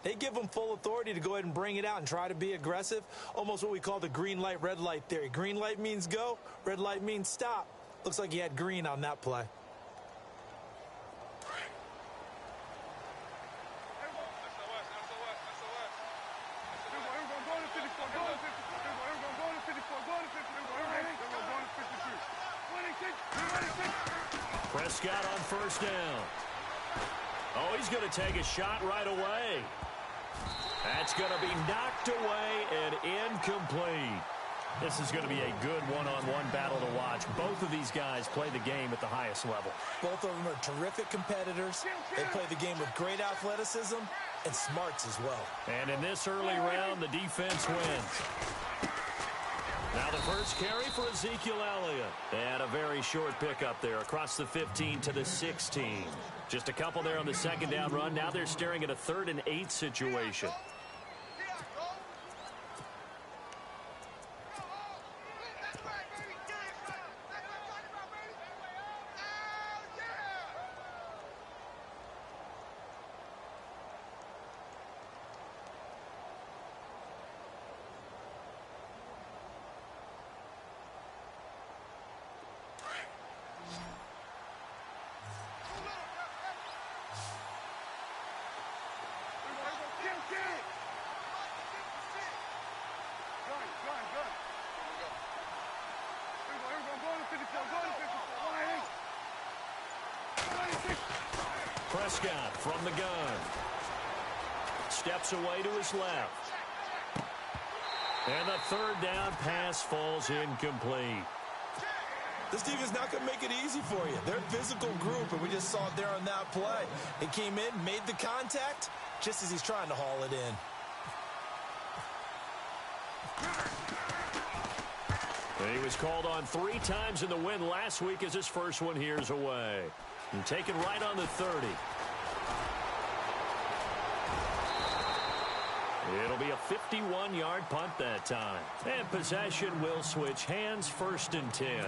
They give him full authority to go ahead and bring it out and try to be aggressive, almost what we call the green light, red light theory. Green light means go, red light means stop. Looks like he had green on that play. Prescott on first down. Oh, he's going to take a shot right away. That's going to be knocked away and incomplete. This is going to be a good one-on-one battle to watch. Both of these guys play the game at the highest level. Both of them are terrific competitors. They play the game with great athleticism and smarts as well. And in this early round, the defense wins. Now the first carry for Ezekiel Elliott. And a very short pickup there across the 15 to the 16. Just a couple there on the second down run. Now they're staring at a 3rd and 8 situation. Prescott from the gun. Steps away to his left. And the 3rd down pass falls incomplete. This team is not going to make it easy for you. They're a physical group, and we just saw it there on that play. He came in, made the contact, just as he's trying to haul it in. He was called on 3 times in the win last week as his first one here's away. And taken right on the 30. It'll be a 51-yard punt that time. And possession will switch hands, 1st and 10.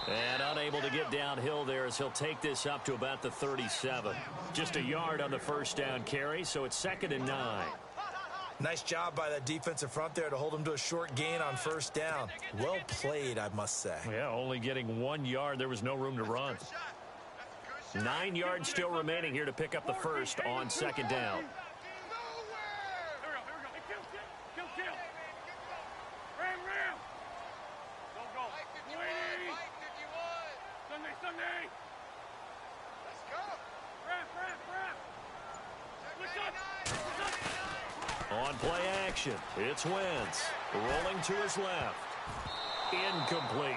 And unable to get downhill there as he'll take this up to about the 37. Just a yard on the first down carry, so it's 2nd and 9. Nice job by that defensive front there to hold him to a short gain on first down. Well played, I must say. Yeah, only getting 1 yard. There was no room to run. 9 yards still remaining here to pick up the first on 2nd down. On play action, it's Wentz. Rolling to his left. Incomplete.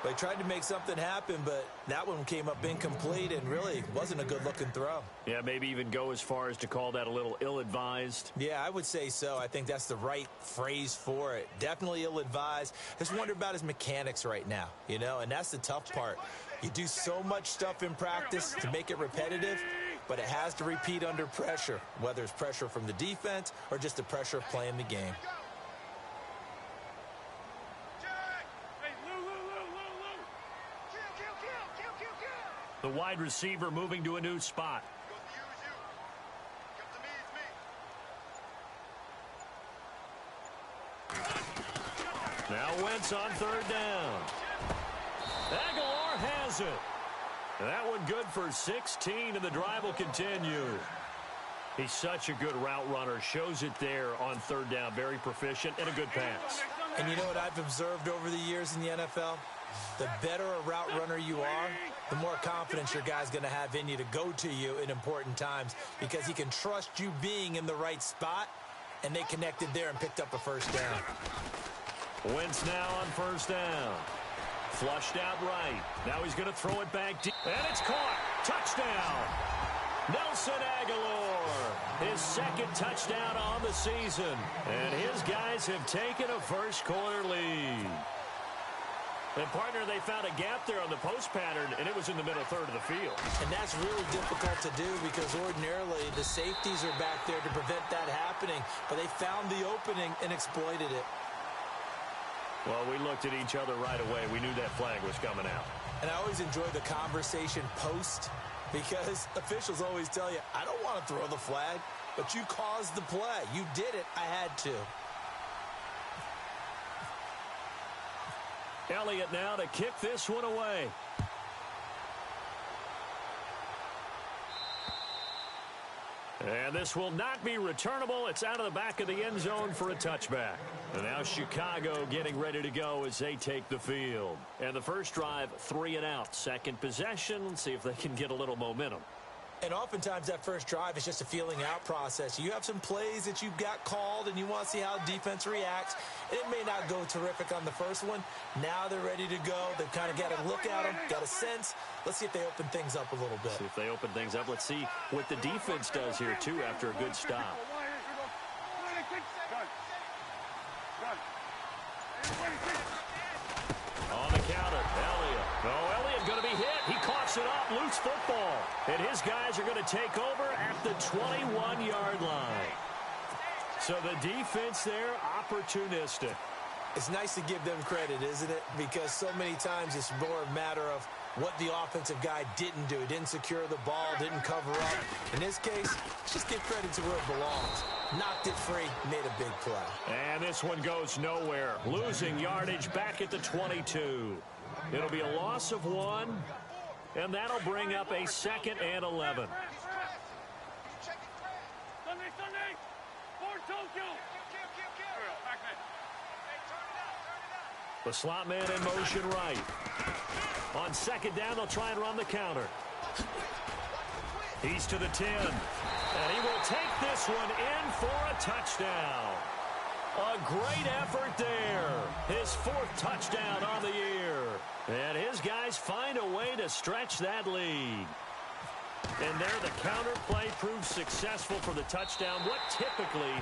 They tried to make something happen, but that one came up incomplete and really wasn't a good-looking throw. Yeah, maybe even go as far as to call that a little ill-advised. Yeah, I would say so. I think that's the right phrase for it. Definitely ill-advised. Just wonder about his mechanics right now, you know, and that's the tough part. You do so much stuff in practice to make it repetitive, but it has to repeat under pressure, whether it's pressure from the defense or just the pressure of playing the game. The wide receiver moving to a new spot. Now Wentz on 3rd down. Aguilar has it. That one good for 16, and the drive will continue. He's such a good route runner. Shows it there on 3rd down. Very proficient and a good pass. And you know what I've observed over the years in the NFL? The better a route runner you are, the more confidence your guy's going to have in you to go to you in important times because he can trust you being in the right spot and they connected there and picked up a first down. Wentz now on first down. Flushed out right. Now he's going to throw it back deep. And it's caught. Touchdown. Nelson Aguilar. His second touchdown on the season. And his guys have taken a first-quarter lead. And, partner, they found a gap there on the post pattern, and it was in the middle third of the field. And that's really difficult to do because ordinarily the safeties are back there to prevent that happening. But they found the opening and exploited it. Well, we looked at each other right away. We knew that flag was coming out. And I always enjoy the conversation post because officials always tell you, I don't want to throw the flag, but you caused the play. You did it. I had to. Elliott now to kick this one away. And this will not be returnable. It's out of the back of the end zone for a touchback. And now Chicago getting ready to go as they take the field. And the first drive, 3 and out. Second possession. Let's see if they can get a little momentum. And oftentimes that first drive is just a feeling out process. You have some plays that you've got called and you want to see how defense reacts. And it may not go terrific on the first one. Now they're ready to go. They've kind of got a look at them, got a sense. Let's see if they open things up a little bit. See if they open things up. Let's see what the defense does here, too, after a good stop. On the counter, Elliott. Oh, Elliott going to be hit. He coughs it up. Loose football. And his guys are going to take over at the 21-yard line. So the defense there, opportunistic. It's nice to give them credit, isn't it? Because so many times it's more a matter of what the offensive guy didn't do. He didn't secure the ball, didn't cover up. In this case, just give credit to where it belongs. Knocked it free, made a big play. And this one goes nowhere. Losing yardage back at the 22. It'll be a loss of 1, and that'll bring up a 2nd and 11. The slot man in motion right. On 2nd down, they'll try and run the counter. He's to the 10. And he will take this one in for a touchdown. A great effort there. His 4th touchdown on the year. And his guys find a way to stretch that lead. And there the counter play proves successful for the touchdown. What typically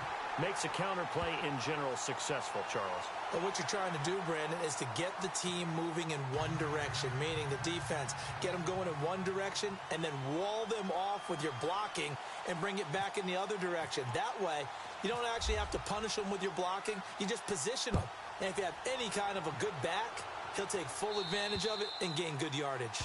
makes a counter play in general successful, Charles? Well, what you're trying to do, Brandon, is to get the team moving in one direction, meaning the defense, get them going in one direction and then wall them off with your blocking and bring it back in the other direction. That way, you don't actually have to punish them with your blocking. You just position them. And if you have any kind of a good back, he'll take full advantage of it and gain good yardage.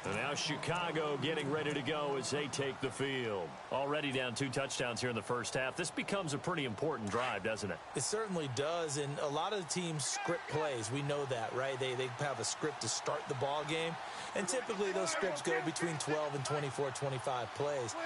And now Chicago getting ready to go as they take the field. Already down 2 touchdowns here in the first half. This becomes a pretty important drive, doesn't it? It certainly does, and a lot of the teams script plays. We know that, right? They have a script to start the ball game, and typically those scripts go between 12 and 24, 25 plays.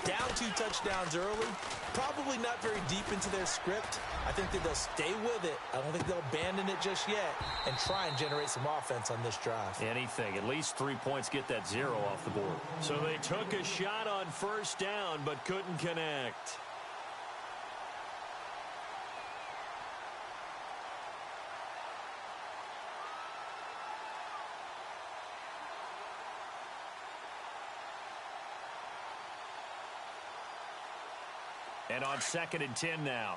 Down 2 touchdowns early, probably not very deep into their script. I think that they'll stay with it. I don't think they'll abandon it just yet and try and generate some offense on this drive. Anything. At least 3 points, get that 0 off the board. So they took a shot on first down but couldn't connect. And on 2nd and 10 now.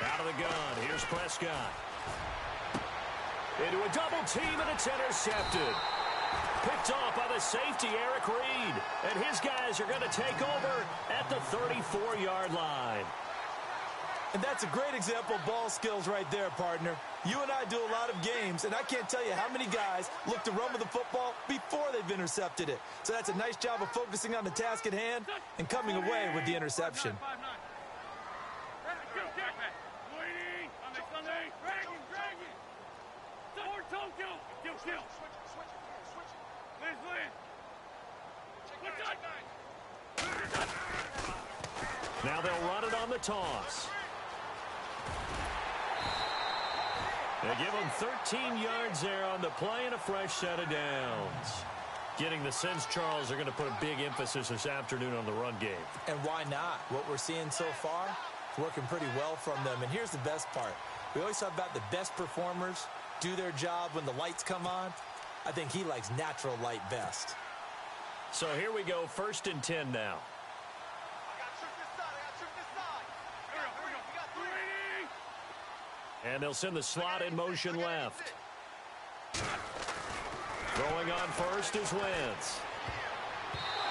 Out of the gun. Here's Prescott. Into a double team, and it's intercepted. Picked off by the safety, Eric Reed. And his guys are going to take over at the 34-yard line. And that's a great example of ball skills right there, partner. You and I do a lot of games, and I can't tell you how many guys look to run with the football before they've intercepted it. So that's a nice job of focusing on the task at hand and coming away with the interception. Now they'll run it on the toss. They give him 13 yards there on the play and a fresh set of downs. Getting the sense, Charles, are going to put a big emphasis this afternoon on the run game. And why not? What we're seeing so far is working pretty well from them. And here's the best part. We always talk about the best performers do their job when the lights come on. I think he likes natural light best. So here we go, 1st and 10 now. And they'll send the slot in motion left. Throwing on first is Wentz.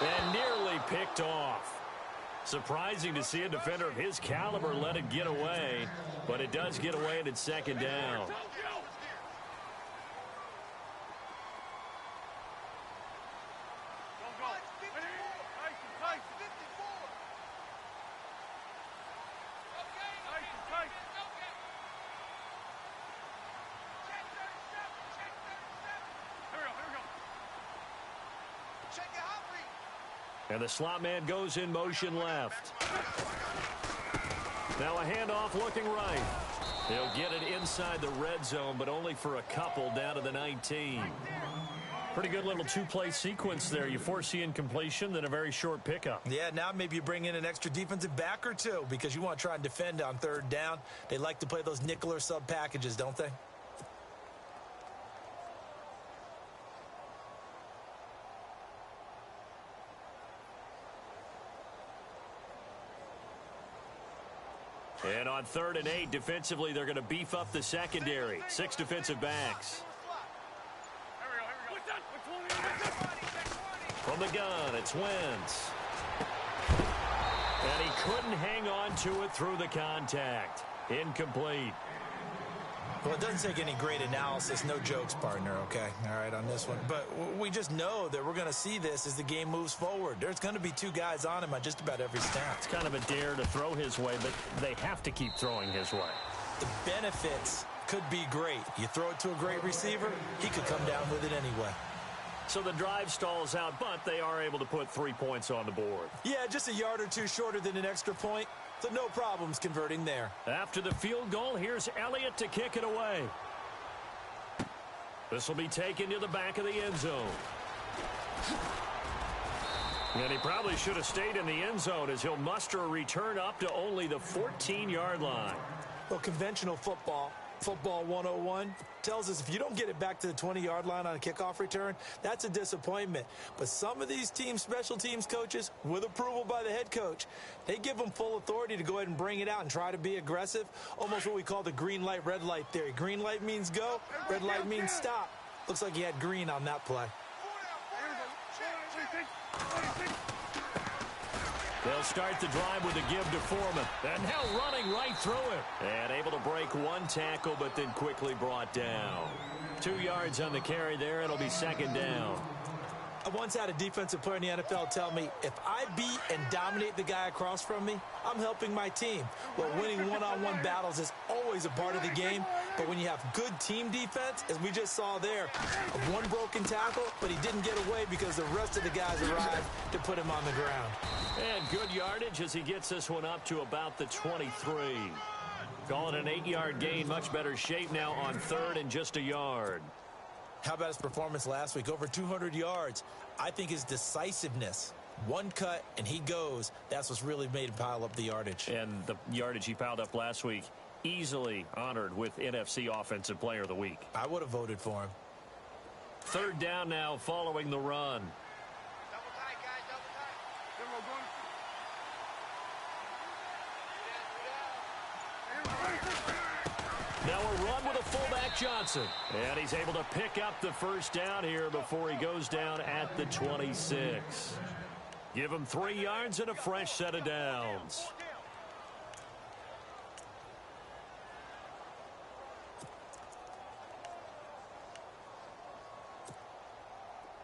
And nearly picked off. Surprising to see a defender of his caliber let it get away, but it does get away and it's 2nd down. And the slot man goes in motion left. Now a handoff looking right. He'll get it inside the red zone, but only for a couple down to the 19. Pretty good little two-play sequence there. You foresee incompletion, then a very short pickup. Yeah, now maybe you bring in an extra defensive back or two because you want to try and defend on 3rd down. They like to play those nickel or sub packages, don't they? And on 3rd and 8, defensively, they're going to beef up the secondary. 6 defensive backs. From the gun, it's Wentz. And he couldn't hang on to it through the contact. Incomplete. Well, it doesn't take any great analysis. No jokes, partner, okay? All right, on this one. But we just know that we're going to see this as the game moves forward. There's going to be 2 guys on him on just about every snap. It's kind of a dare to throw his way, but they have to keep throwing his way. The benefits could be great. You throw it to a great receiver, he could come down with it anyway. So the drive stalls out, but they are able to put 3 points on the board. Yeah, just a yard or 2 shorter than an extra point. So no problems converting there. After the field goal, here's Elliott to kick it away. This will be taken to the back of the end zone. And he probably should have stayed in the end zone as he'll muster a return up to only the 14-yard line. Well, conventional football 101, tells us if you don't get it back to the 20-yard line on a kickoff return, that's a disappointment. But some of these teams, special teams coaches, with approval by the head coach, they give them full authority to go ahead and bring it out and try to be aggressive, almost what we call the green light, red light theory. Green light means go, red light means stop. Looks like he had green on that play. They'll start the drive with a give to Foreman. And now running right through it. And able to break 1 tackle, but then quickly brought down. 2 yards on the carry there. It'll be 2nd down. I once had a defensive player in the NFL tell me, if I beat and dominate the guy across from me, I'm helping my team. Well, winning one-on-one battles is always a part of the game, but when you have good team defense, as we just saw there, of 1 broken tackle, but he didn't get away because the rest of the guys arrived to put him on the ground. And good yardage as he gets this one up to about the 23. Call it an 8-yard gain. Much better shape now on 3rd and just a yard. How about his performance last week? Over 200 yards. I think his decisiveness, 1 cut and he goes, that's what's really made him pile up the yardage. And the yardage he piled up last week, easily honored with NFC Offensive Player of the Week. I would have voted for him. 3rd down now following the run. Now a run with a fullback Johnson. And he's able to pick up the 1st down here before he goes down at the 26. Give him 3 yards and a fresh set of downs.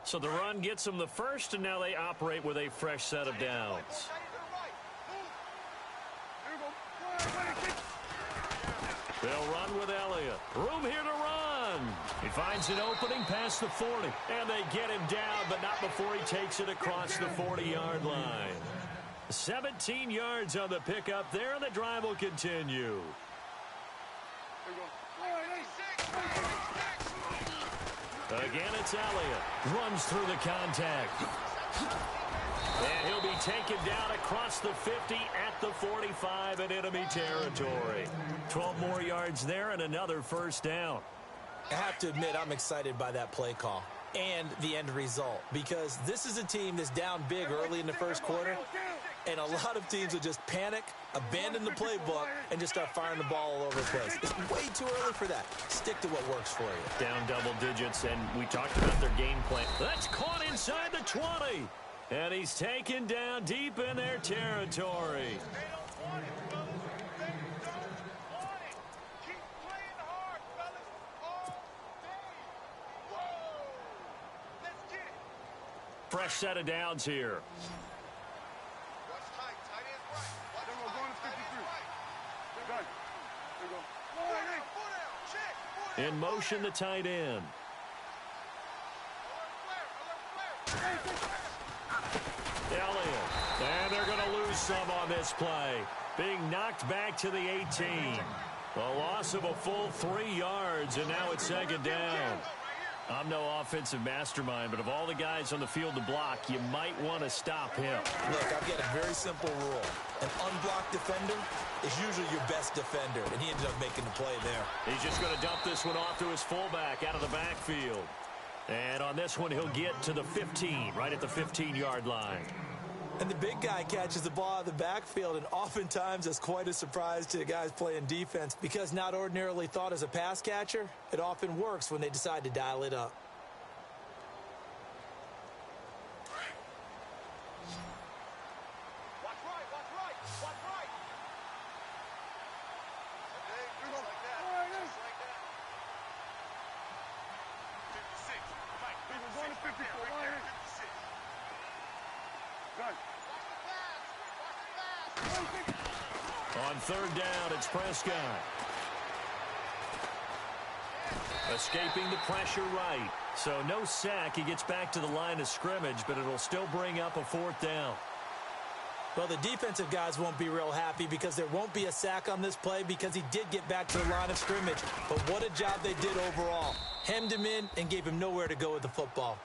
So the run gets them the 1st, and now they operate with a fresh set of downs. They'll run with Elliott. Room here to run. He finds an opening past the 40. And they get him down, but not before he takes it across the 40-yard line. 17 yards on the pickup there, and the drive will continue. Again, it's Elliott. Runs through the contact. And he'll be taken down across the 50 at the 45 in enemy territory. 12 more yards there and another first down. I have to admit, I'm excited by that play call and the end result, because this is a team that's down big early in the first quarter, and a lot of teams will just panic, abandon the playbook, and just start firing the ball all over the place. It's way too early for that. Stick to what works for you. Down double digits, and we talked about their game plan. That's caught inside the 20, and he's taken down deep in their territory. Fresh set of downs here. In motion, the tight end. Elliott. And they're going to lose some on this play. Being knocked back to the 18. A loss of a full 3 yards, and now it's second down. I'm no offensive mastermind, but of all the guys on the field to block, you might want to stop him. Look, I've got a very simple rule. An unblocked defender is usually your best defender, and he ended up making the play there. He's just going to dump this one off to his fullback out of the backfield. And on this one, he'll get to the 15, right at the 15-yard line. And the big guy catches the ball out of the backfield, and oftentimes that's quite a surprise to the guys playing defense, because not ordinarily thought as a pass catcher, it often works when they decide to dial it up. On third down, it's Prescott. Escaping the pressure right. So no sack. He gets back to the line of scrimmage, but it'll still bring up a fourth down. Well, the defensive guys won't be real happy because there won't be a sack on this play because he did get back to the line of scrimmage. But what a job they did overall. Hemmed him in and gave him nowhere to go with the football.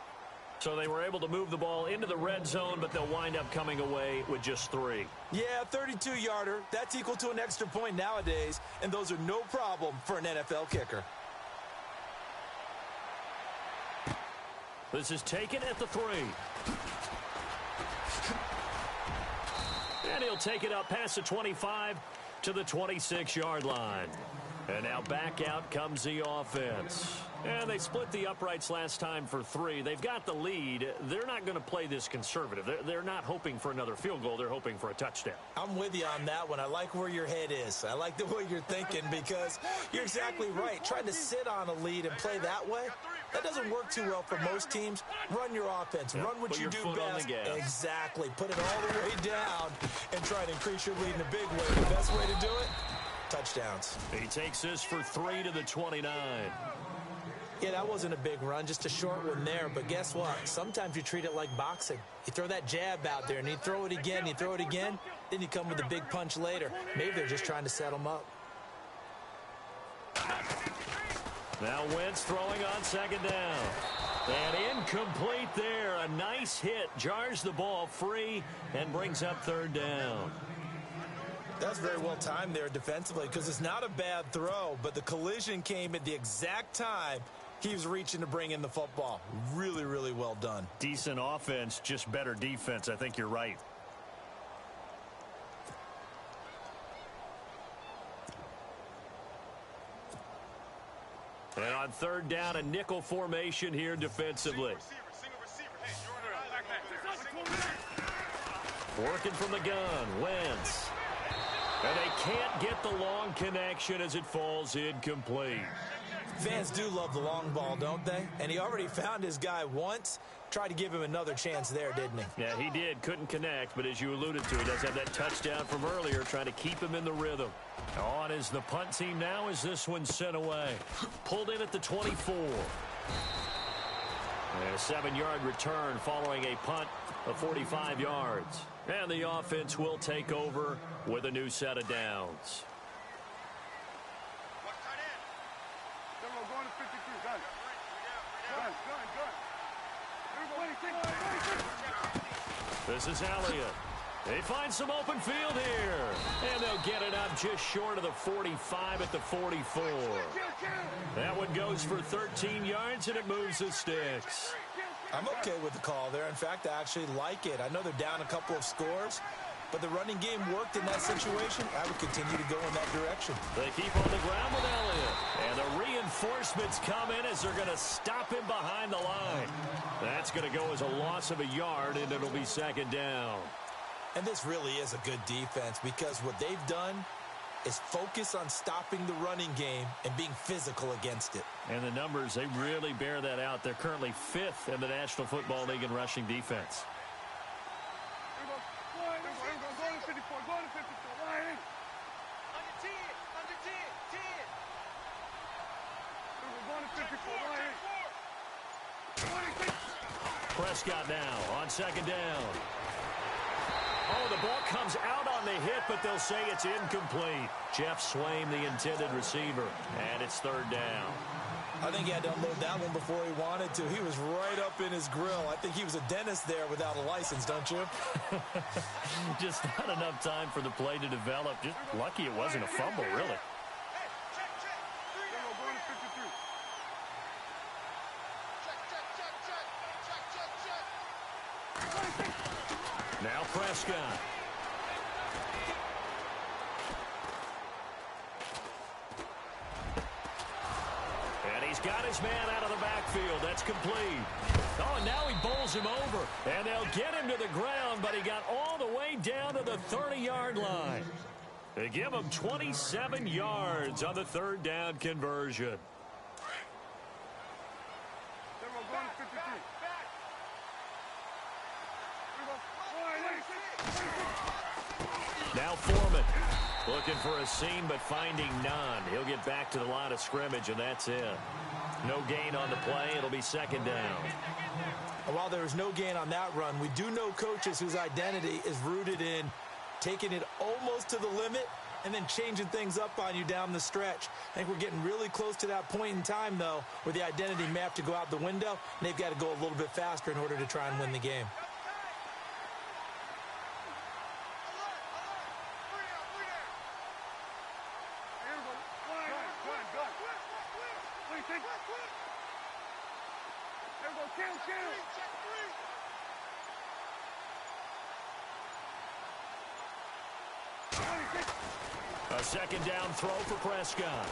So they were able to move the ball into the red zone, but they'll wind up coming away with just 3. Yeah, 32-yarder. That's equal to an extra point nowadays, and those are no problem for an NFL kicker. This is taken at the 3. And he'll take it up past the 25 to the 26-yard line. And now back out comes the offense. And they split the uprights last time for 3. They've got the lead. They're not going to play this conservative. They're not hoping for another field goal. They're hoping for a touchdown. I'm with you on that one. I like where your head is. I like the way you're thinking because you're exactly right. Trying to sit on a lead and play that way, that doesn't work too well for most teams. Run your offense. Run what you do best. Exactly. Put it all the way down and try to increase your lead in a big way. The best way to do it, touchdowns. He takes this for 3 to the 29. Yeah, that wasn't a big run, just a short one there. But guess what? Sometimes you treat it like boxing. You throw that jab out there, and you throw it again, then you come with a big punch later. Maybe they're just trying to set them up. Now Wentz throwing on second down. And incomplete there. A nice hit. Jars the ball free and brings up third down. That's very well timed there defensively because it's not a bad throw, but the collision came at the exact time he was reaching to bring in the football. Really, really well done. Decent offense, just better defense. I think you're right. And on third down, a nickel formation here defensively. Working from the gun, Wentz. And they can't get the long connection as it falls incomplete. Fans do love the long ball, don't they? And he already found his guy once. Tried to give him another chance there, didn't he? Yeah, he did. Couldn't connect, but as you alluded to, he does have that touchdown from earlier, trying to keep him in the rhythm. On is the punt team now as this one's sent away. Pulled in at the 24. And a 7-yard return following a punt of 45 yards. And the offense will take over with a new set of downs. This is Elliott. They find some open field here. And they'll get it up just short of the 45 at the 44. That one goes for 13 yards, and it moves the sticks. I'm okay with the call there. In fact, I actually like it. I know they're down a couple of scores, but the running game worked in that situation. I would continue to go in that direction. They keep on the ground with Elliott. And the reinforcements come in as they're going to stop him behind the line. That's going to go as a loss of a yard, and it'll be second down. And this really is a good defense because what they've done is focus on stopping the running game and being physical against it. And the numbers, they really bear that out. They're currently 5th in the National Football League in rushing defense. Prescott now on second down. Oh, the ball comes out on the hit, but they'll say it's incomplete. Jeff Swaim, the intended receiver, and it's third down. I think he had to unload that one before he wanted to. He was right up in his grill. I think he was a dentist there without a license, don't you? Just not enough time for the play to develop. Just lucky it wasn't a fumble, really. Now Prescott. And he's got his man out of the backfield. That's complete. Oh, and now he bowls him over. And they'll get him to the ground, but he got all the way down to the 30-yard line. They give him 27 yards on the third down conversion. Now Foreman looking for a seam but finding none. He'll get back to the line of scrimmage, and that's it. No gain on the play. It'll be second down. While there is no gain on that run, we do know coaches whose identity is rooted in taking it almost to the limit and then changing things up on you down the stretch. I think we're getting really close to that point in time, though, where the identity may have to go out the window, and they've got to go a little bit faster in order to try and win the game. A second down throw for Prescott.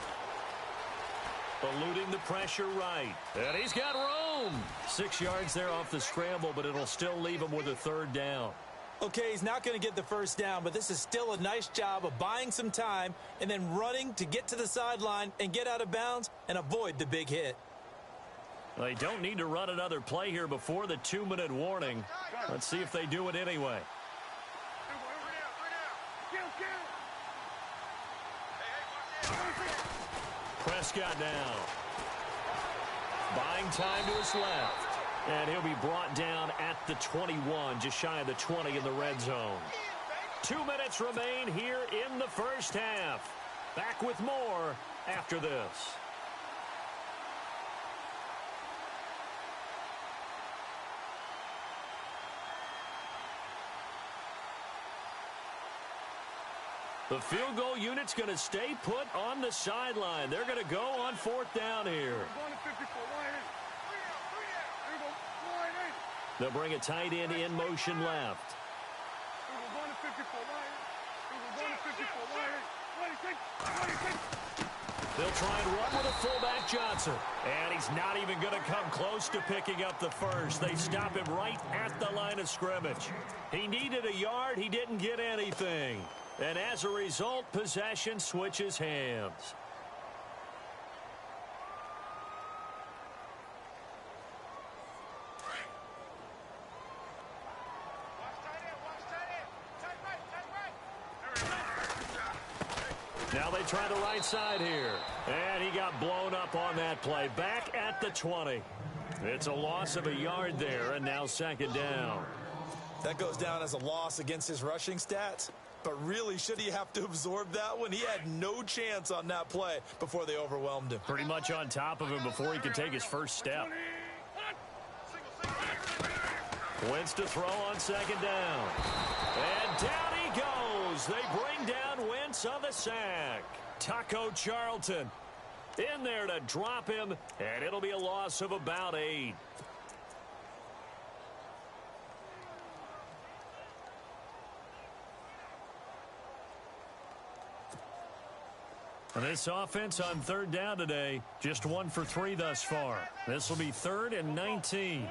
Eluding the pressure right. And he's got room. 6 yards there off the scramble, but it'll still leave him with a third down. Okay, he's not going to get the first down, but this is still a nice job of buying some time and then running to get to the sideline and get out of bounds and avoid the big hit. They don't need to run another play here before the 2-minute warning. Let's see if they do it anyway. Prescott now. Buying time to his left. And he'll be brought down at the 21, just shy of the 20 in the red zone. 2 minutes remain here in the first half. Back with more after this. The field goal unit's going to stay put on the sideline. They're going to go on fourth down here. They'll bring a tight end in motion left. They'll try and run with a fullback Johnson. And he's not even going to come close to picking up the first. They stop him right at the line of scrimmage. He needed a yard. He didn't get anything. And as a result, possession switches hands. Now they try the right side here. And he got blown up on that play. Back at the 20. It's a loss of a yard there, and now second down. That goes down as a loss against his rushing stats. But really, should he have to absorb that one? He had no chance on that play before they overwhelmed him. Pretty much on top of him before he could take his first step. Wentz to throw on second down. And down he goes. They bring down Wentz on the sack. Taco Charlton in there to drop him, and it'll be a loss of about 8. And this offense on third down today, just 1 for 3 thus far. This will be 3rd and 19.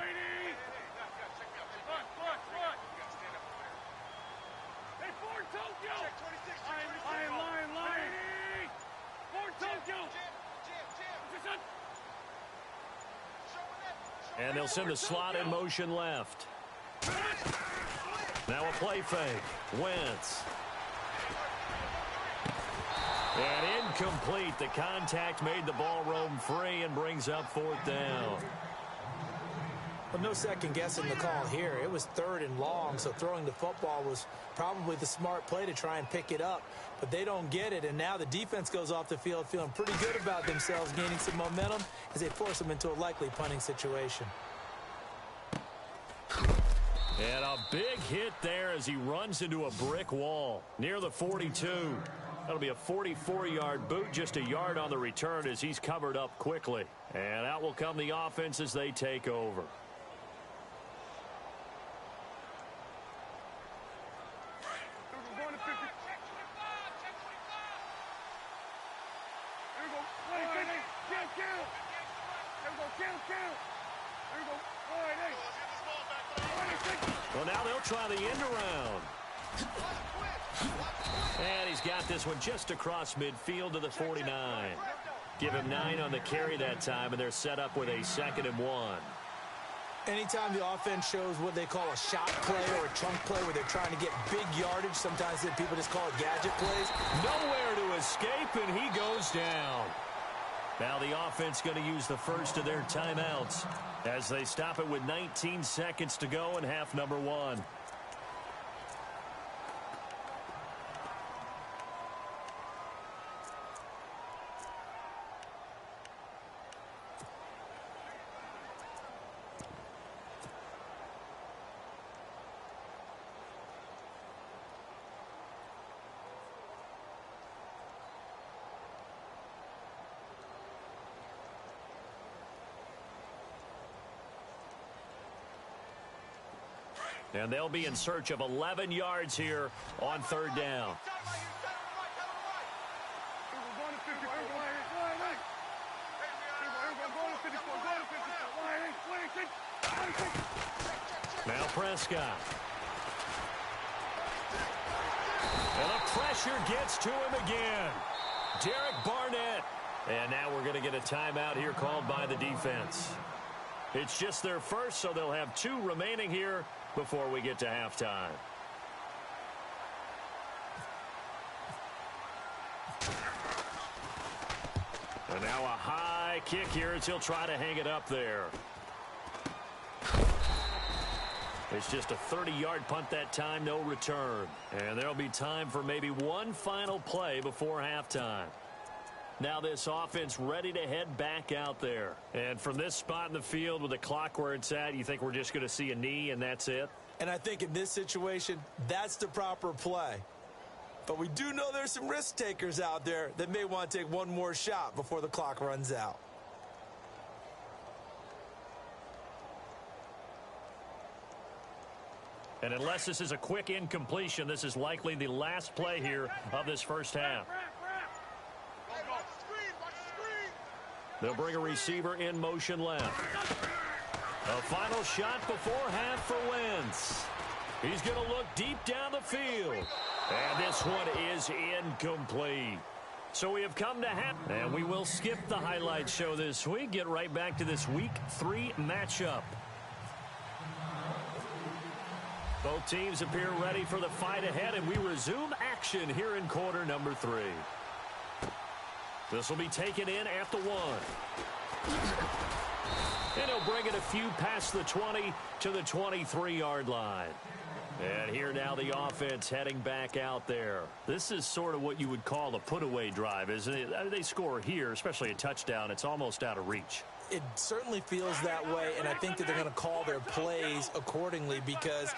And they'll send the slot in motion left. Now a play fake. Wentz. And incomplete. The contact made the ball roam free and brings up 4th down. Well, no second guessing the call here. It was 3rd and long, so throwing the football was probably the smart play to try and pick it up. But they don't get it, and now the defense goes off the field feeling pretty good about themselves, gaining some momentum as they force them into a likely punting situation. And a big hit there as he runs into a brick wall near the 42. That'll be a 44-yard boot, just a yard on the return as he's covered up quickly. And out will come the offense as they take over. Well, now they'll try the end around. And he's got this one just across midfield to the 49. Give him 9 on the carry that time, and they're set up with a 2nd and 1. Anytime the offense shows what they call a shot play or a chunk play where they're trying to get big yardage, sometimes people just call it gadget plays. Nowhere to escape, and he goes down. Now the offense going to use the first of their timeouts as they stop it with 19 seconds to go in half number 1. And they'll be in search of 11 yards here on 3rd down. Now Prescott. And the pressure gets to him again. Derek Barnett. And now we're going to get a timeout here called by the defense. It's just their first, so they'll have 2 remaining here before we get to halftime. And now a high kick here as he'll try to hang it up there. It's just a 30-yard punt that time, no return. And there'll be time for maybe one final play before halftime. Now this offense ready to head back out there. And from this spot in the field with the clock where it's at, you think we're just going to see a knee and that's it? And I think in this situation, that's the proper play. But we do know there's some risk takers out there that may want to take one more shot before the clock runs out. And unless this is a quick incompletion, this is likely the last play here of this first half. They'll bring a receiver in motion left. A final shot before half for Wentz. He's going to look deep down the field. And this one is incomplete. So we have come to half. And we will skip the highlight show this week. Get right back to this Week 3 matchup. Both teams appear ready for the fight ahead, and we resume action here in quarter number 3. This will be taken in at the 1. And he'll bring it a few past the 20 to the 23-yard line. And here now the offense heading back out there. This is sort of what you would call a put-away drive, isn't it? They score here, especially a touchdown. It's almost out of reach. it certainly feels that way, and I think that they're going to call their plays accordingly, because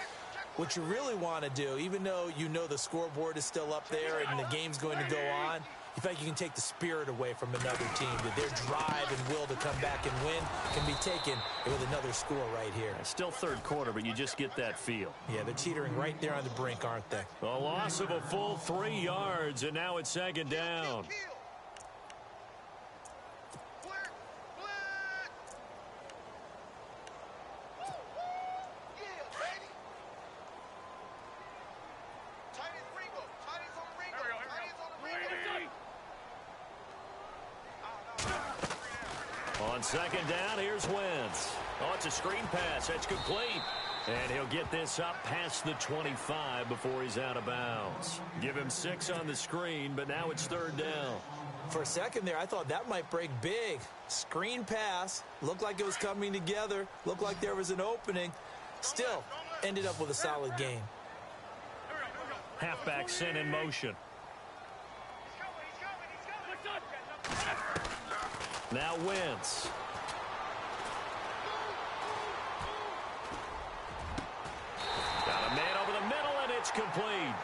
what you really want to do, even though you know the scoreboard is still up there and the game's going to go on, you think you can take the spirit away from another team, that their drive and will to come back and win can be taken with another score right here. Still third quarter, but you just get that feel. Yeah, they're teetering right there on the brink, aren't they? A loss of a full 3 yards, and now it's second down. On second down, here's Wentz. Oh, it's a screen pass. That's complete. And he'll get this up past the 25 before he's out of bounds. Give him 6 on the screen, but now it's third down. For a second there, I thought that might break big. Screen pass. Looked like it was coming together. Looked like there was an opening. Still, ended up with a solid game. Halfback sent in motion. Now Wentz. Got a man over the middle, and it's complete.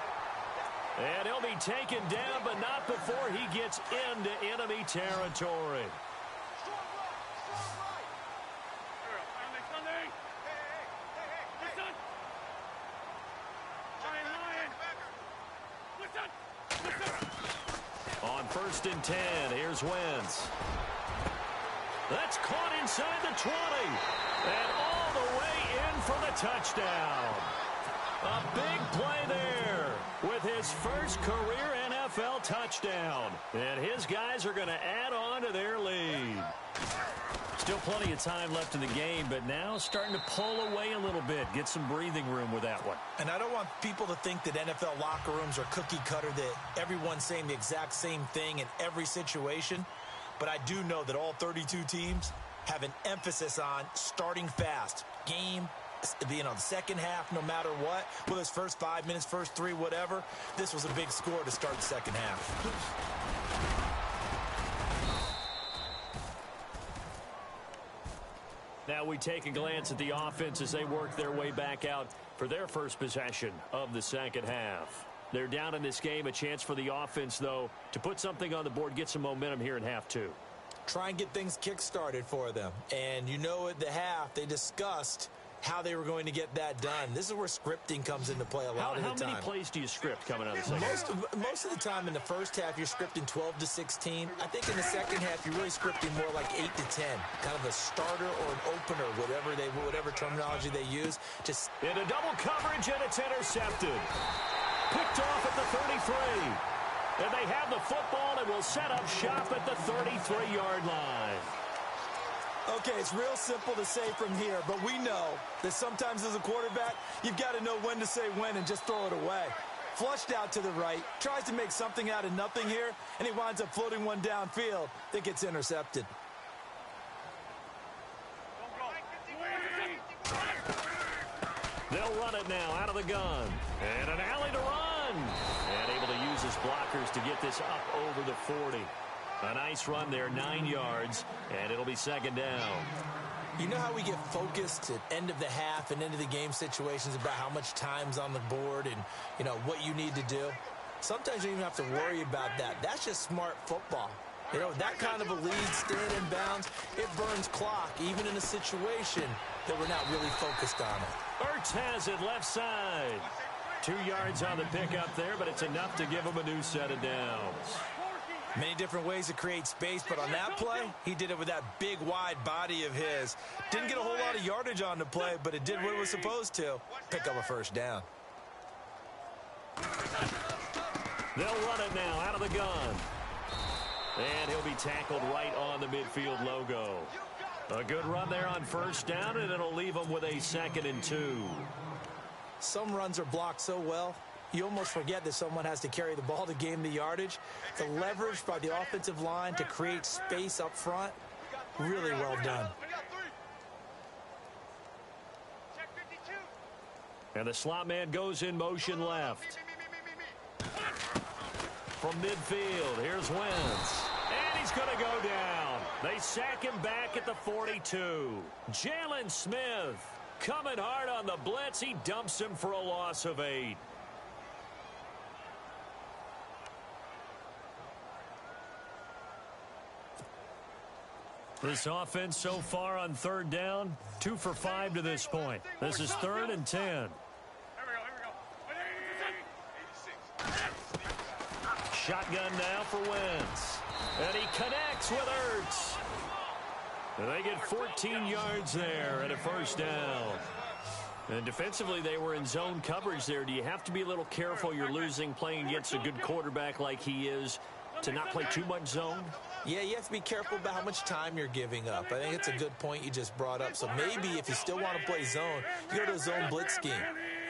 And he'll be taken down, but not before he gets into enemy territory. On 1st and 10, here's Wentz. That's caught inside the 20. And all the way in for the touchdown. A big play there with his first career NFL touchdown. And his guys are going to add on to their lead. Still plenty of time left in the game, but now starting to pull away a little bit. Get some breathing room with that one. And I don't want people to think that NFL locker rooms are cookie cutter, that everyone's saying the exact same thing in every situation. But I do know that all 32 teams have an emphasis on starting fast. Game, the second half, no matter what, whether it's first 5 minutes, first 3, whatever. This was a big score to start the second half. Now we take a glance at the offense as they work their way back out for their first possession of the second half. They're down in this game. A chance for the offense, though, to put something on the board, get some momentum here in half 2. Try and get things kick-started for them. And you know at the half, they discussed how they were going to get that done. This is where scripting comes into play a lot of the time. How many plays do you script coming out of the second half? Most of the time in the first half, you're scripting 12 to 16. I think in the second half, you're really scripting more like 8 to 10. Kind of a starter or an opener, whatever terminology they use. Just into double coverage, and it's intercepted. Picked off at the 33. And they have the football and will set up shop at the 33-yard line. Okay, it's real simple to say from here, but we know that sometimes as a quarterback, you've got to know when to say when and just throw it away. Flushed out to the right, tries to make something out of nothing here, and he winds up floating one downfield that gets intercepted. They'll run it now out of the gun. And an alley to run. And able to use his blockers to get this up over the 40. A nice run there, 9 yards, and it'll be second down. You know how we get focused at end of the half and end of the game situations about how much time's on the board and, what you need to do? Sometimes you don't even have to worry about that. That's just smart football. That kind of a lead, staying in bounds, it burns clock, even in a situation that we're not really focused on it. Ertz has it left side. 2 yards on the pickup there, but it's enough to give him a new set of downs. Many different ways to create space, but on that play, he did it with that big, wide body of his. Didn't get a whole lot of yardage on the play, but it did what it was supposed to. Pick up a first down. They'll run it now out of the gun. And he'll be tackled right on the midfield logo. A good run there on first down, and it'll leave him with a 2nd and 2. Some runs are blocked so well, you almost forget that someone has to carry the ball to gain the yardage. The leverage by the offensive line to create space up front, really well done. And the slot man goes in motion left. From midfield, here's Wentz. And he's going to go down. They sack him back at the 42. Jalen Smith coming hard on the blitz. He dumps him for a loss of 8. This offense so far on third down, 2 for 5 to this point. This is 3rd and 10. Shotgun now for Wentz. And he connects with Ertz. And they get 14 yards there and a first down. And defensively, they were in zone coverage there. Do you have to be a little careful? You're losing playing against a good quarterback like he is to not play too much zone? Yeah, you have to be careful about how much time you're giving up. I think it's a good point you just brought up. So maybe if you still want to play zone, you go to a zone blitz scheme.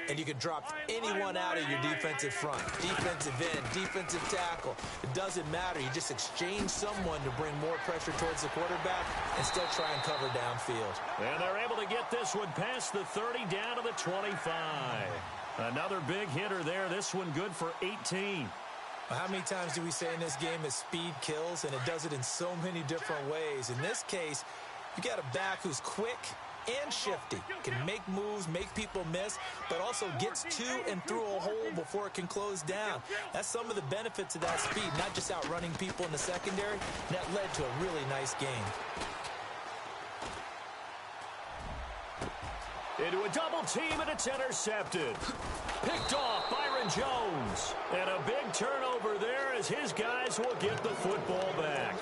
And you can drop anyone out of your defensive front. Defensive end, defensive tackle. It doesn't matter. You just exchange someone to bring more pressure towards the quarterback and still try and cover downfield. And they're able to get this one past the 30 down to the 25. Another big hitter there. This one good for 18. How many times do we say in this game that speed kills? And it does it in so many different ways. In this case, you got a back who's quick and shifty, can make moves, make people miss, but also gets to and through a hole before it can close down. That's some of the benefits of that speed, not just outrunning people in the secondary. That led to a really nice game. Into a double team, and it's intercepted. Picked off Byron Jones. And a big turnover there as his guys will get the football back.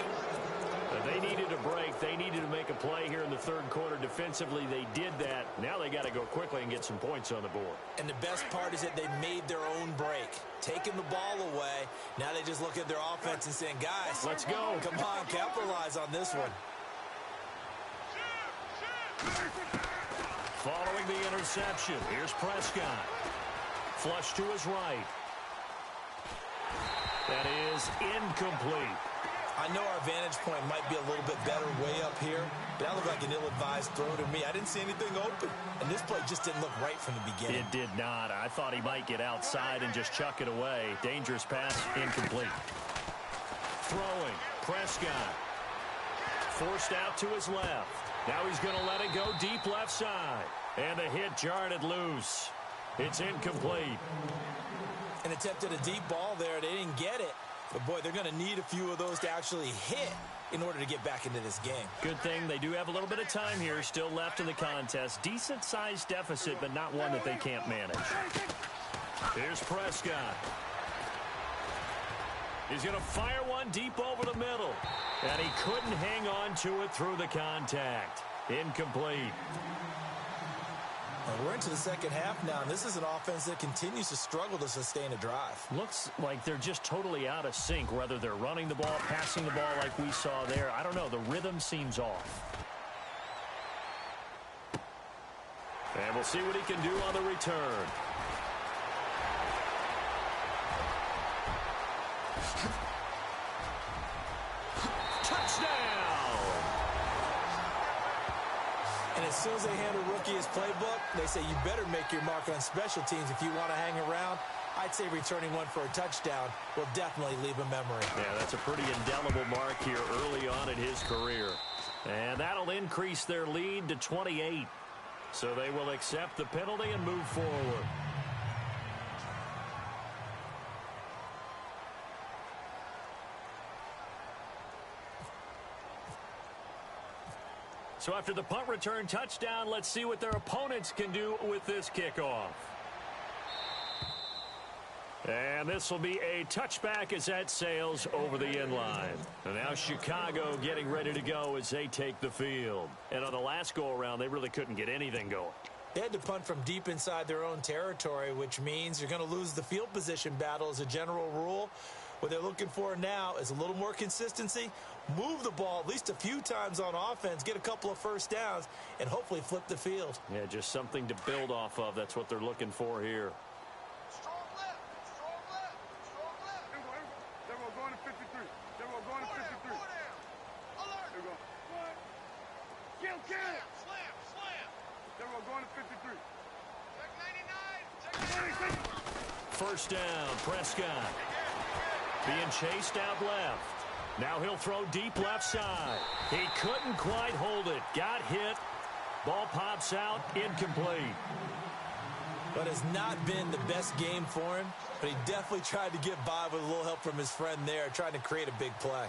They needed a break. They needed to make a play here in the third quarter. Defensively, they did that. Now they got to go quickly and get some points on the board. And the best part is that they made their own break, taking the ball away. Now they just look at their offense and saying, guys, let's go. Come on, capitalize on this one. Following the interception, here's Prescott. Flush to his right. That is incomplete. I know our vantage point might be a little bit better way up here, but that looked like an ill-advised throw to me. I didn't see anything open, and this play just didn't look right from the beginning. It did not. I thought he might get outside and just chuck it away. Dangerous pass, incomplete. Throwing, Prescott. Forced out to his left. Now he's going to let it go deep left side. And the hit jarred it loose. It's incomplete. And attempted a deep ball there. They didn't get it. But, boy, they're going to need a few of those to actually hit in order to get back into this game. Good thing they do have a little bit of time here still left in the contest. Decent-sized deficit, but not one that they can't manage. Here's Prescott. He's going to fire one deep over the middle. And he couldn't hang on to it through the contact. Incomplete. We're into the second half now, and this is an offense that continues to struggle to sustain a drive. Looks like they're just totally out of sync, whether they're running the ball, passing the ball like we saw there. I don't know. The rhythm seems off. And we'll see what he can do on the return. Touchdown! And as soon as they hand a rookie his playbook, they say you better make your mark on special teams if you want to hang around. I'd say returning one for a touchdown will definitely leave a memory. Yeah, that's a pretty indelible mark here early on in his career. And that'll increase their lead to 28. So they will accept the penalty and move forward. So after the punt return touchdown, let's see what their opponents can do with this kickoff. And this will be a touchback as that sails over the end line. And now Chicago getting ready to go as they take the field. And on the last go-around, they really couldn't get anything going. They had to punt from deep inside their own territory, which means you're going to lose the field position battle as a general rule. What they're looking for now is a little more consistency, move the ball at least a few times on offense, get a couple of first downs, and hopefully flip the field. Yeah, just something to build off of. That's what they're looking for here. Strong left. Strong left. Strong left. There we go. Going to 53. There we go. Going to 53. Alert. There we go. What? Kill it. Slam. There we go. Going to 53. Check 99. Check 99. First down, Prescott. Being chased out left. Now he'll throw deep left side. He couldn't quite hold it. Got hit. Ball pops out, incomplete. But it's not been the best game for him, but he definitely tried to get by with a little help from his friend there, trying to create a big play.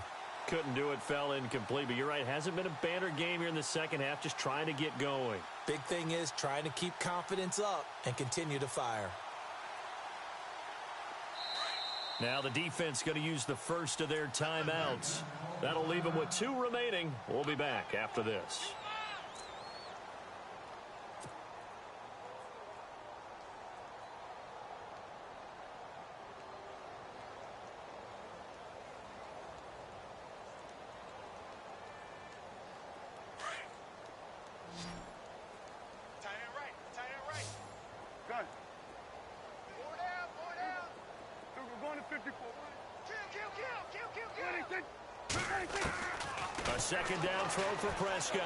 Couldn't do it, fell incomplete, but you're right, hasn't been a banner game here in the second half, just trying to get going. Big thing is trying to keep confidence up and continue to fire. Now the defense going to use the first of their timeouts. That'll leave them with 2 remaining. We'll be back after this. A second down throw for Prescott.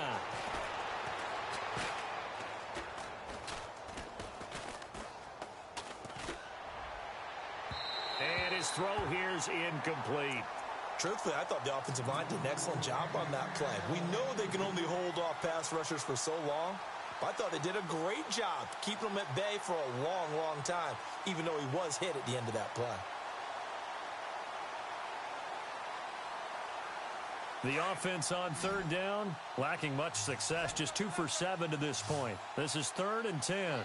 And his throw here's incomplete. Truthfully, I thought the offensive line did an excellent job on that play. We know they can only hold off pass rushers for so long, but I thought they did a great job keeping them at bay for a long, long time, even though he was hit at the end of that play. The offense on third down, lacking much success, just 2 for 7 to this point. This is 3rd and 10.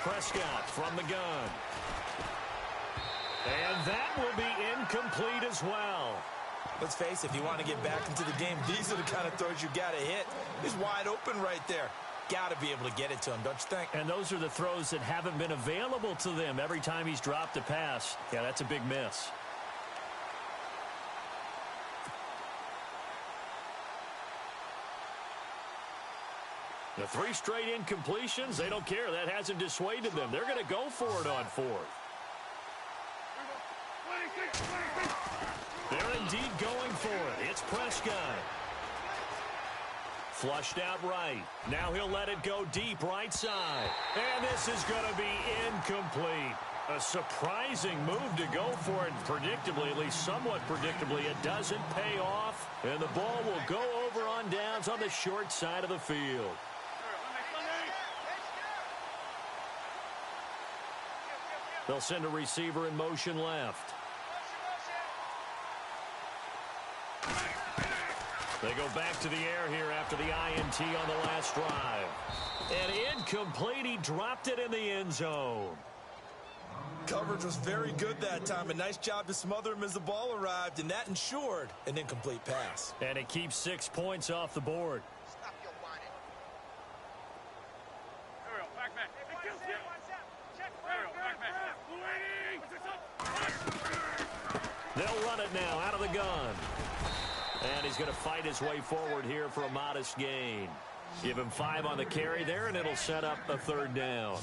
Prescott from the gun. And that will be incomplete as well. Let's face it, if you want to get back into the game, these are the kind of throws you got to hit. He's wide open right there. Got to be able to get it to him, don't you think? And those are the throws that haven't been available to them every time he's dropped a pass. Yeah, that's a big miss. The 3 straight incompletions, they don't care. That hasn't dissuaded them. They're going to go for it on 4th. They're indeed going for it. It's Prescott. Flushed out right. Now he'll let it go deep right side. And this is going to be incomplete. A surprising move to go for it. Predictably, at least somewhat predictably, it doesn't pay off. And the ball will go over on downs on the short side of the field. They'll send a receiver in motion left. They go back to the air here after the INT on the last drive. And incomplete. He dropped it in the end zone. Coverage was very good that time. A nice job to smother him as the ball arrived, and that ensured an incomplete pass. And it keeps 6 points off the board. Stop your whining. They'll run it now out of the gun. And he's going to fight his way forward here for a modest gain. Give him 5 on the carry there, and it'll set up a 3rd down.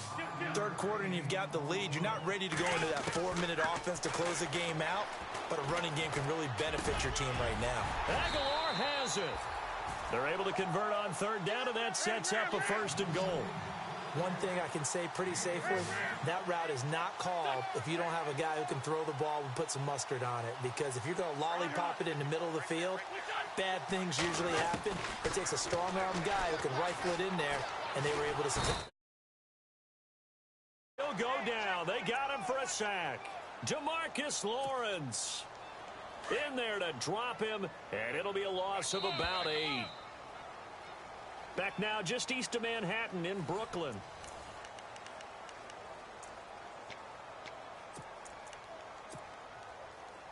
Third quarter, and you've got the lead. You're not ready to go into that 4-minute offense to close the game out, but a running game can really benefit your team right now. Aguilar has it. They're able to convert on 3rd down, and that sets up a 1st and goal. One thing I can say pretty safely, that route is not called if you don't have a guy who can throw the ball and put some mustard on it. Because if you're going to lollipop it in the middle of the field, bad things usually happen. It takes a strong-arm guy who can rifle it in there, and they were able to succeed. He'll go down. They got him for a sack. DeMarcus Lawrence in there to drop him, and it'll be a loss of about 8. Back now just east of Manhattan in Brooklyn.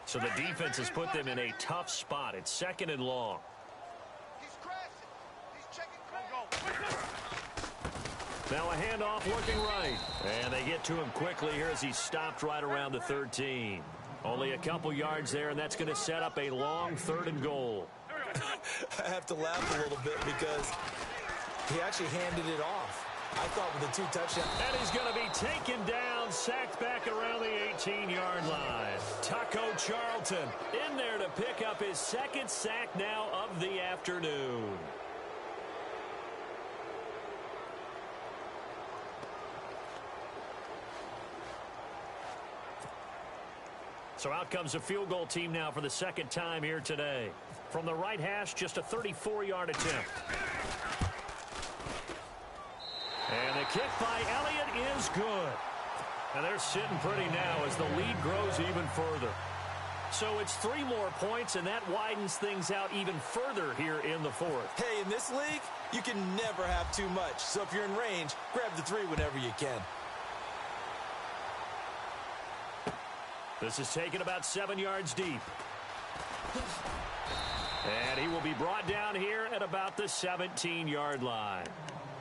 So the defense has put them in a tough spot. It's 2nd and long. He's crashing. He's checking crash. Now a handoff looking right. And they get to him quickly here as he's stopped right around the 13. Only a couple yards there, and that's going to set up a long 3rd and goal. I have to laugh a little bit because he actually handed it off. I thought with the 2 touchdowns. And he's going to be taken down, sacked back around the 18-yard line. Taco Charlton in there to pick up his 2nd sack now of the afternoon. So out comes a field goal team now for the second time here today. From the right hash, just a 34-yard attempt. And the kick by Elliott is good. And they're sitting pretty now as the lead grows even further. So it's 3 more points, and that widens things out even further here in the fourth. Hey, in this league, you can never have too much. So if you're in range, grab the 3 whenever you can. This is taken about 7 yards deep. And he will be brought down here at about the 17-yard line.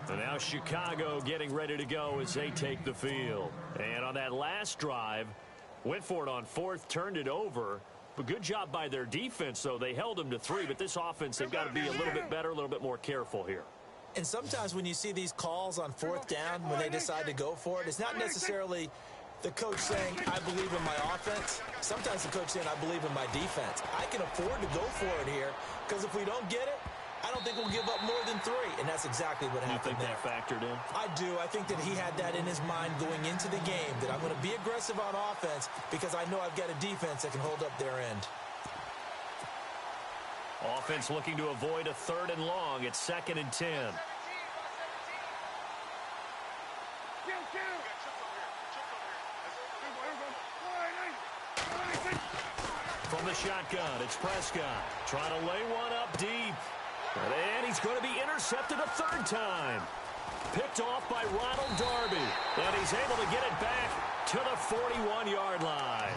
And now Chicago getting ready to go as they take the field. And on that last drive, went for it on 4th, turned it over. But good job by their defense, though. They held them to 3, but this offense, they've got to be a little bit better, a little bit more careful here. And sometimes when you see these calls on 4th down, when they decide to go for it, it's not necessarily the coach saying, I believe in my offense. Sometimes the coach saying, I believe in my defense. I can afford to go for it here, because if we don't get it, I don't think we'll give up more than 3. And that's exactly what happened there. You think that factored in? I do. I think that he had that in his mind going into the game, that I'm going to be aggressive on offense because I know I've got a defense that can hold up their end. Offense looking to avoid a 3rd and long. It's 2nd and 10. From the shotgun, it's Prescott trying to lay one up deep. And he's going to be intercepted a 3rd time. Picked off by Ronald Darby. And he's able to get it back to the 41-yard line.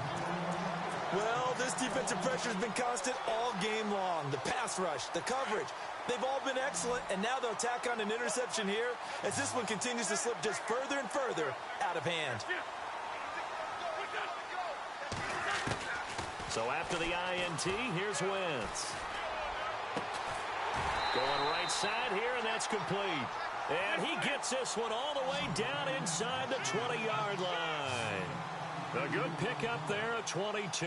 Well, this defensive pressure has been constant all game long. The pass rush, the coverage, they've all been excellent. And now they'll tack on an interception here as this one continues to slip just further and further out of hand. So after the INT, here's Wentz. Going right side here, and that's complete. And he gets this one all the way down inside the 20-yard line. A good pickup there at 22.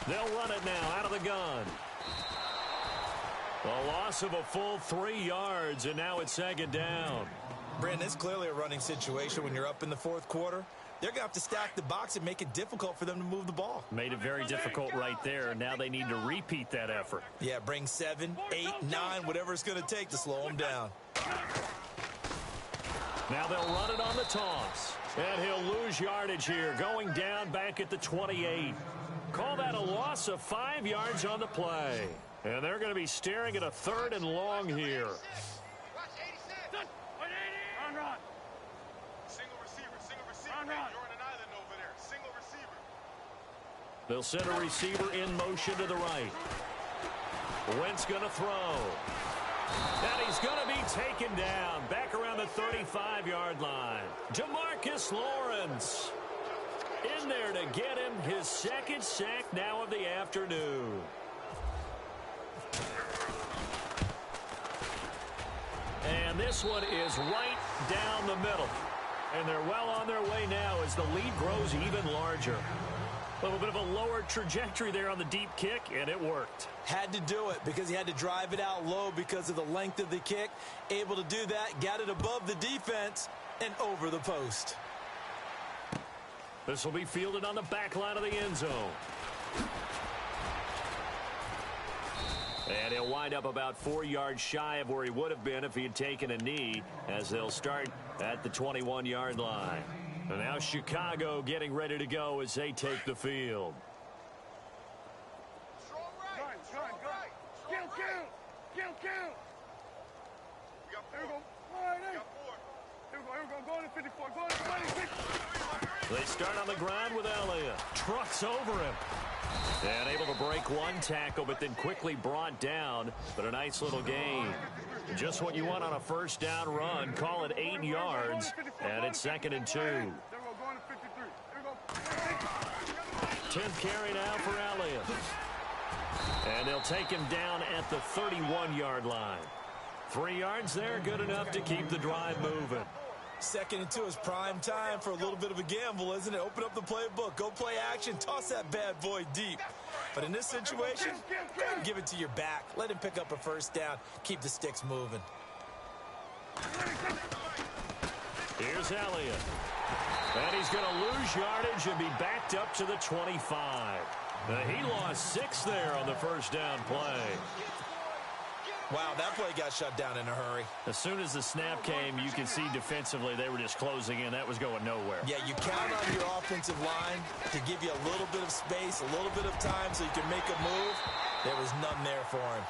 They'll run it now out of the gun. A loss of a full 3 yards, and now it's 2nd down. Brandon, it's clearly a running situation when you're up in the 4th quarter. They're going to have to stack the box and make it difficult for them to move the ball. Made it very difficult right there. Now they need to repeat that effort. Yeah, bring 7, 8, 9, whatever it's going to take to slow them down. Now they'll run it on the toss. And he'll lose yardage here, going down back at the 28. Call that a loss of 5 yards on the play. And they're going to be staring at a 3rd and long here. They'll send a receiver in motion to the right. Wentz going to throw. And he's going to be taken down back around the 35-yard line. Jamarcus Lawrence in there to get him his 2nd sack now of the afternoon. And this one is right down the middle. And they're well on their way now as the lead grows even larger. A little bit of a lower trajectory there on the deep kick, and it worked. Had to do it because he had to drive it out low because of the length of the kick. Able to do that, got it above the defense and over the post. This will be fielded on the back line of the end zone. And he'll wind up about 4 yards shy of where he would have been if he had taken a knee, as they'll start at the 21-yard line. And now Chicago getting ready to go as they take the field. They start on the ground with Elliott. Trucks over him. And able to break one tackle, but then quickly brought down. But a nice little gain. Just what you want on a 1st down run. Call it 8 yards. And it's 2nd and 2. 10th carry now for Elliott. And they'll take him down at the 31-yard line. 3 yards there, good enough to keep the drive moving. 2nd and 2 is prime time for a little bit of a gamble, isn't it? Open up the playbook, go play action, toss that bad boy deep. But in this situation, go ahead and give it to your back. Let him pick up a 1st down, keep the sticks moving. Here's Elliott. And he's going to lose yardage and be backed up to the 25. He lost 6 there on the first down play. Wow, that play got shut down in a hurry. As soon as the snap came, you could see defensively they were just closing in. That was going nowhere. Yeah, you count on your offensive line to give you a little bit of space, a little bit of time so you can make a move. There was none there for him.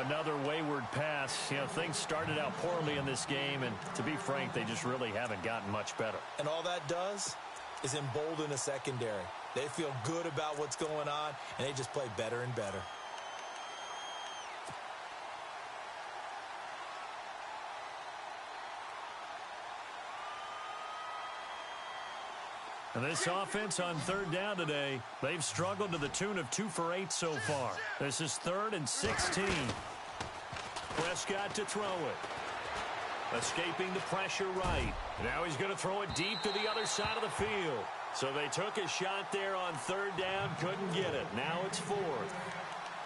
Another wayward pass. You know, things started out poorly in this game, and to be frank, they just really haven't gotten much better. And all that does is embolden the secondary. They feel good about what's going on, and they just play better and better. And this offense on third down today, they've struggled to the tune of 2 for 8 so far. This is 3rd and 16. Prescott to throw it. Escaping the pressure right. Now he's going to throw it deep to the other side of the field. So they took a shot there on third down, couldn't get it. Now it's 4th.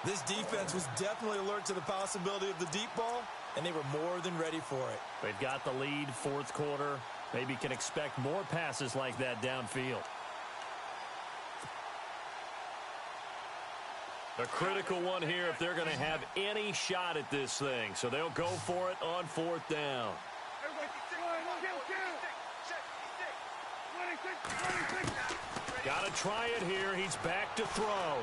This defense was definitely alert to the possibility of the deep ball, and they were more than ready for it. They've got the lead, 4th quarter. Maybe can expect more passes like that downfield. A critical one here if they're going to have any shot at this thing. So they'll go for it on 4th down. Got to try it here. He's back to throw.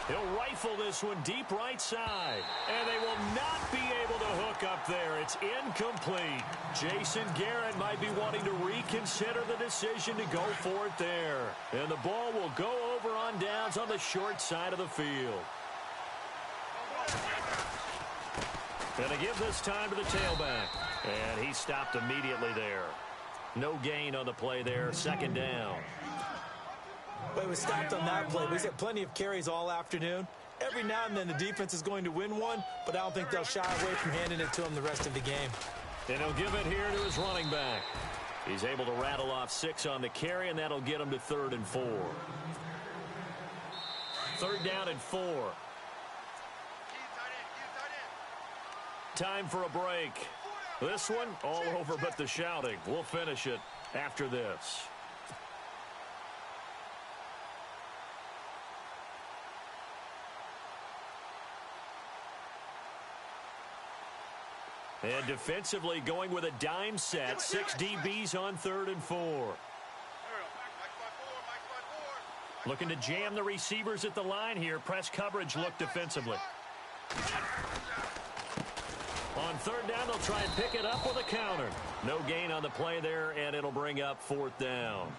He'll rifle this one deep right side. And they will not be able to hook up there. It's incomplete. Jason Garrett might be wanting to reconsider the decision to go for it there. And the ball will go over on downs on the short side of the field. Going to give this time to the tailback. And he stopped immediately there. No gain on the play there. 2nd down. But it was stopped on that play. He's had plenty of carries all afternoon. Every now and then the defense is going to win one, but I don't think they'll shy away from handing it to him the rest of the game. And he'll give it here to his running back. He's able to rattle off 6 on the carry, and that'll get him to 3rd and 4. 3rd down and 4. Time for a break. This one all over but the shouting. We'll finish it after this. And defensively going with a dime set. 6 DBs on 3rd and 4. Looking to jam the receivers at the line here. Press coverage look defensively. On 3rd down, they'll try and pick it up with a counter. No gain on the play there, and it'll bring up 4th down.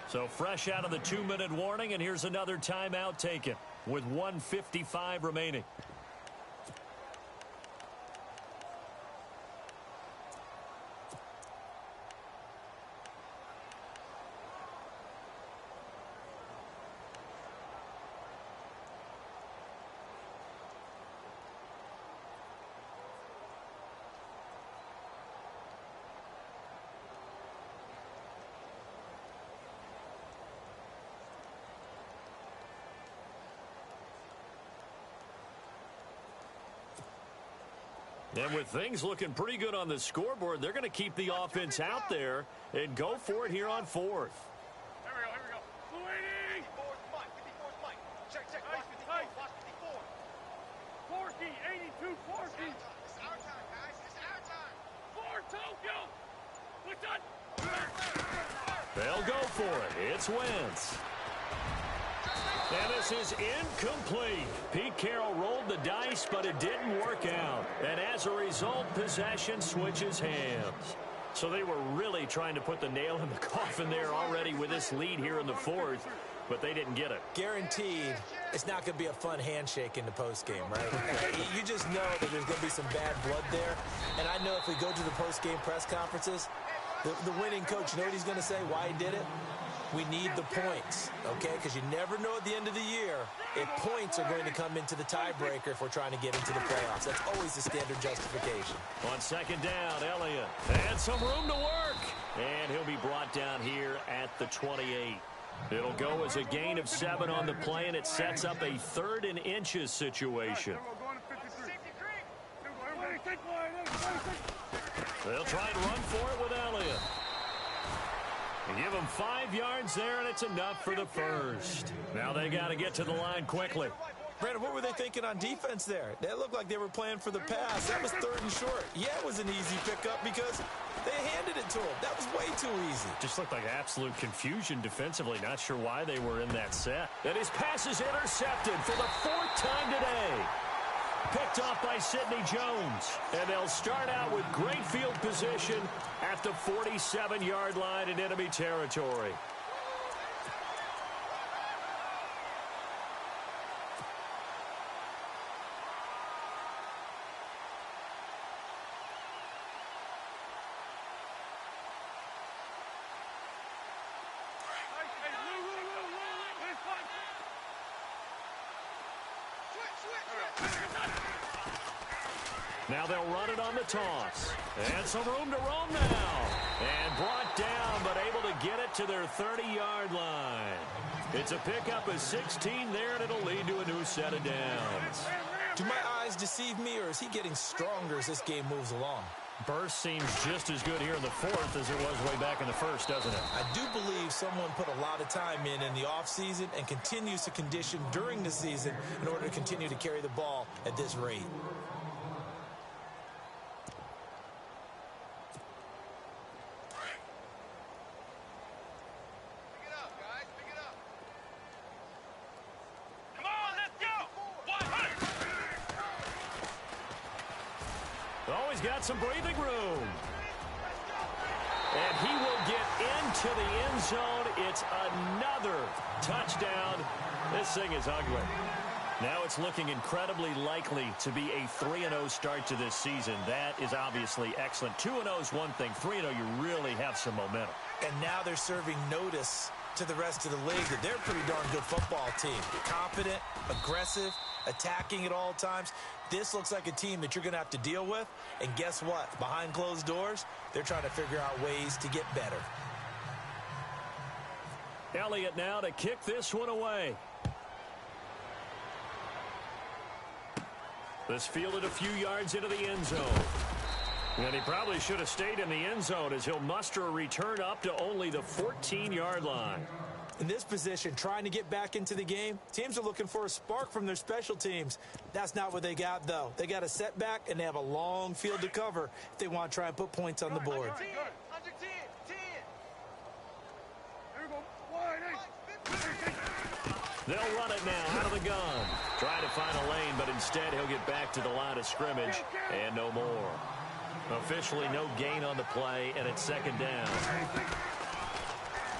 So fresh out of the 2-minute warning, and here's another timeout taken with 1:55 remaining. And with things looking pretty good on the scoreboard, they're going to keep the offense out there and go for it here on 4th. Here we go. Fluidity! 54's Mike. 54's Mike. Check. Watch 54. Watch 54. Forky. 82 Forky. It's our time, guys. It's our time. 4 Tokyo. What's up? They'll go for it. It's Wentz. And this is incomplete. Pete Carroll rolled the dice, but it didn't work out. And as a result, possession switches hands. So they were really trying to put the nail in the coffin there already with this lead here in the 4th, but they didn't get it. Guaranteed, it's not going to be a fun handshake in the postgame, right? You just know that there's going to be some bad blood there. And I know if we go to the postgame press conferences, the winning coach, you know what he's going to say, why he did it? We need the points, okay? Because you never know at the end of the year if points are going to come into the tiebreaker if we're trying to get into the playoffs. That's always the standard justification. On 2nd down, Elliott had some room to work. And he'll be brought down here at the 28. It'll go as a gain of 7 on the play, and it sets up a 3rd and inches situation. They'll try and run for it with Elliott. And give him 5 yards there, and it's enough for the first. Now they got to get to the line quickly. Brandon, what were they thinking on defense there? They looked like they were playing for the pass. That was 3rd and short. Yeah, it was an easy pickup because they handed it to him. That was way too easy. Just looked like absolute confusion defensively. Not sure why they were in that set. And his pass is intercepted for the 4th time today. Picked off by Sidney Jones. And they'll start out with great field position at the 47-yard line in enemy territory. Now they'll run it on the toss. And some room to roam now. And brought down, but able to get it to their 30-yard line. It's a pickup of 16 there, and it'll lead to a new set of downs. Do my eyes deceive me, or is he getting stronger as this game moves along? Burst seems just as good here in the 4th as it was way back in the 1st, doesn't it? I do believe someone put a lot of time in the offseason and continues to condition during the season in order to continue to carry the ball at this rate. He's got some breathing room. And he will get into the end zone. It's another touchdown. This thing is ugly. Now it's looking incredibly likely to be a 3-0 start to this season. That is obviously excellent. 2-0 is one thing. 3-0, you really have some momentum. And now they're serving notice to the rest of the league that they're a pretty darn good football team. Confident, aggressive, attacking at all times. This looks like a team that you're going to have to deal with. And guess what? Behind closed doors, they're trying to figure out ways to get better. Elliott now to kick this one away. This fielded a few yards into the end zone. And he probably should have stayed in the end zone as he'll muster a return up to only the 14-yard line. In this position, trying to get back into the game, teams are looking for a spark from their special teams. That's not what they got, though. They got a setback, and they have a long field to cover if they want to try and put points on the board. They'll run it now out of the gun. Trying to find a lane, but instead he'll get back to the line of scrimmage and no more. Officially no gain on the play, and it's 2nd down.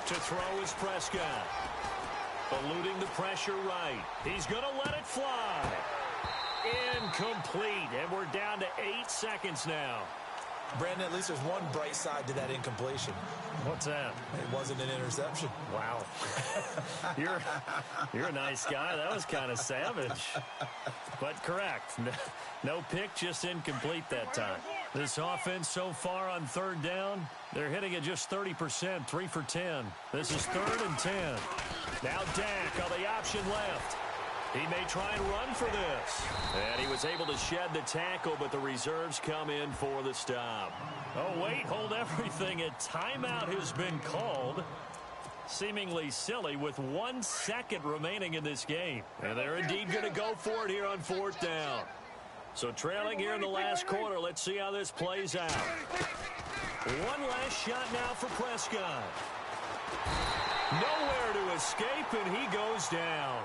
To throw is Prescott. Eluding the pressure right. He's going to let it fly. Incomplete, and we're down to 8 seconds now. Brandon, at least there's one bright side to that incompletion. What's that? It wasn't an interception. Wow. You're a nice guy. That was kind of savage. But correct. No pick, just incomplete that time. This offense so far on 3rd down, they're hitting at just 30%, 3 for 10. This is 3rd and 10. Now Dak on the option left. He may try and run for this. And he was able to shed the tackle, but the reserves come in for the stop. Oh, wait, hold everything. A timeout has been called. Seemingly silly with 1 second remaining in this game. And they're indeed going to go for it here on 4th down. So trailing here in the last quarter, let's see how this plays out. One last shot now for Prescott. Nowhere to escape, and he goes down.